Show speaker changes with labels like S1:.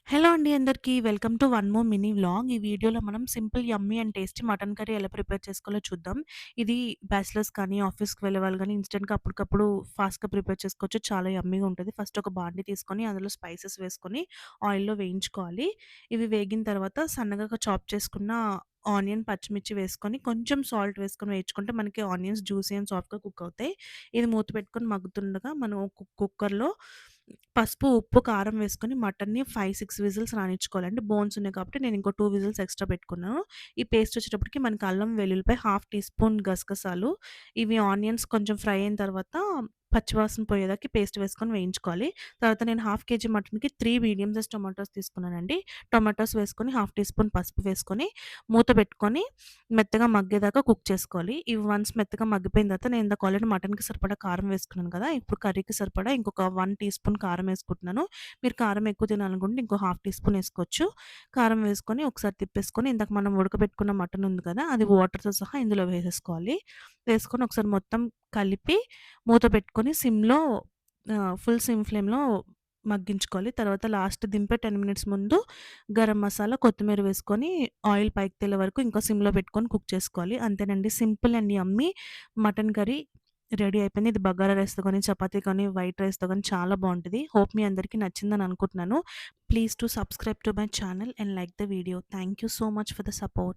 S1: Hello అండి అందరికీ. Welcome to one more mini vlog. ఈ వీడియోలో మనం simple, yummy and tasty mutton curry ఎలా ప్రిపేర్ చేసుకోవాలో చూద్దాం. ఇది బ్యాచిలర్స్ కానీ, ఆఫీస్‌కి వెళ్ళేవాళ్ళు గానీ ఇన్‌స్టంట్‌గా అప్పటికప్పుడు ఫాస్ట్‌గా ప్రిపేర్ చేసుకోవచ్చు. చాలా యమ్మీగా ఉంటది. ఫస్ట్ ఒక బాండీ తీసుకొని అందులో స్పైసెస్ వేసుకొని ఆయిల్‌లో వేయించుకోవాలి. ఇవి వేగిన తర్వాత సన్నగా చాప్ చేసుకున్న ఆనియన్, పచ్చిమిర్చి వేసుకొని కొంచెం సాల్ట్ వేసుకొని వేయించుకుంటే మనకి ఆనియన్స్ జ్యూసీ అండ్ సాఫ్ట్‌గా కుక్ అవుతాయి. ఇది మూత పెట్టుకొని మగ్గుతుండగా మనం ఒక కుక్కర్‌లో పసుపు, ఉప్పు, కారం వేసుకొని మటన్‌ని 5, 6 విజిల్స్ రానిచ్చుకోవాలి. అంటే బోన్స్ ఉన్నాయి కాబట్టి నేను ఇంకో 2 విజిల్స్ ఎక్స్‌ట్రా పెట్టుకున్నాను. ఈ పేస్ట్ వచ్చేటప్పటికి మనకి అల్లం వెల్లుల్లిపాయ హాఫ్ టీ స్పూన్ గసగసాలు, ఇవి ఆనియన్స్ కొంచెం ఫ్రై అయిన తర్వాత పచ్చివాసన పోయేదాకా పేస్ట్ వేసుకొని వేయించుకోవాలి. తర్వాత నేను హాఫ్ కేజీ మటన్‌కి 3 మీడియం సైజ్ టొమాటోస్ తీసుకున్నానండి. టొమాటోస్ వేసుకొని హాఫ్ టీ స్పూన్ పసుపు వేసుకొని మూత పెట్టుకొని మెత్తగా మగ్గేదాకా కుక్ చేసుకోవాలి. ఇవి వన్స్ మెత్తగా మగ్గిపోయిన తర్వాత నేను ఇందాక ఆల్రెడీ మటన్‌కి సరిపడా కారం వేసుకున్నాను కదా! ఇప్పుడు కర్రీకి సరిపడా ఇంకొక 1 టీ స్పూన్ కారం వేసుకుంటున్నాను. మీరు కారం ఎక్కువ తినాలనుకుంటే ఇంకో హాఫ్ టీ స్పూన్ ఏసుకోవచ్చు. కారం వేసుకొని ఒకసారి తిప్పేసుకొని ఇందాక మనం ఉడకబెట్టుకున్న మటన్ ఉంది కదా! అది వాటర్‌తో సహా ఇందులో వేసేసుకోవాలి. వేసుకొని ఒకసారి మొత్తం కలిపి మూత పెట్టుకొని ఫుల్ సిమ్ ఫ్లేమ్‌లో మగ్గించుకోవాలి. తర్వాత లాస్ట్ దింపే 10 మినిట్స్ ముందు గరం మసాలా, కొత్తిమీర వేసుకొని ఆయిల్ పైకి తేలే వరకు ఇంకా సిమ్‌లో పెట్టుకొని కుక్ చేసుకోవాలి. అంతేనండి, simple and yummy mutton curry ready అయిపోయింది. ఇది బగారా రైస్‌తో గాని, చపాతీ కానీ, వైట్ రైస్‌తో గాని చాలా బావుంటది. హోప్ మీ అందరికీ నచ్చిందని అనుకుంటున్నాను. Please do subscribe to my channel and like the video. Thank you so much for the support.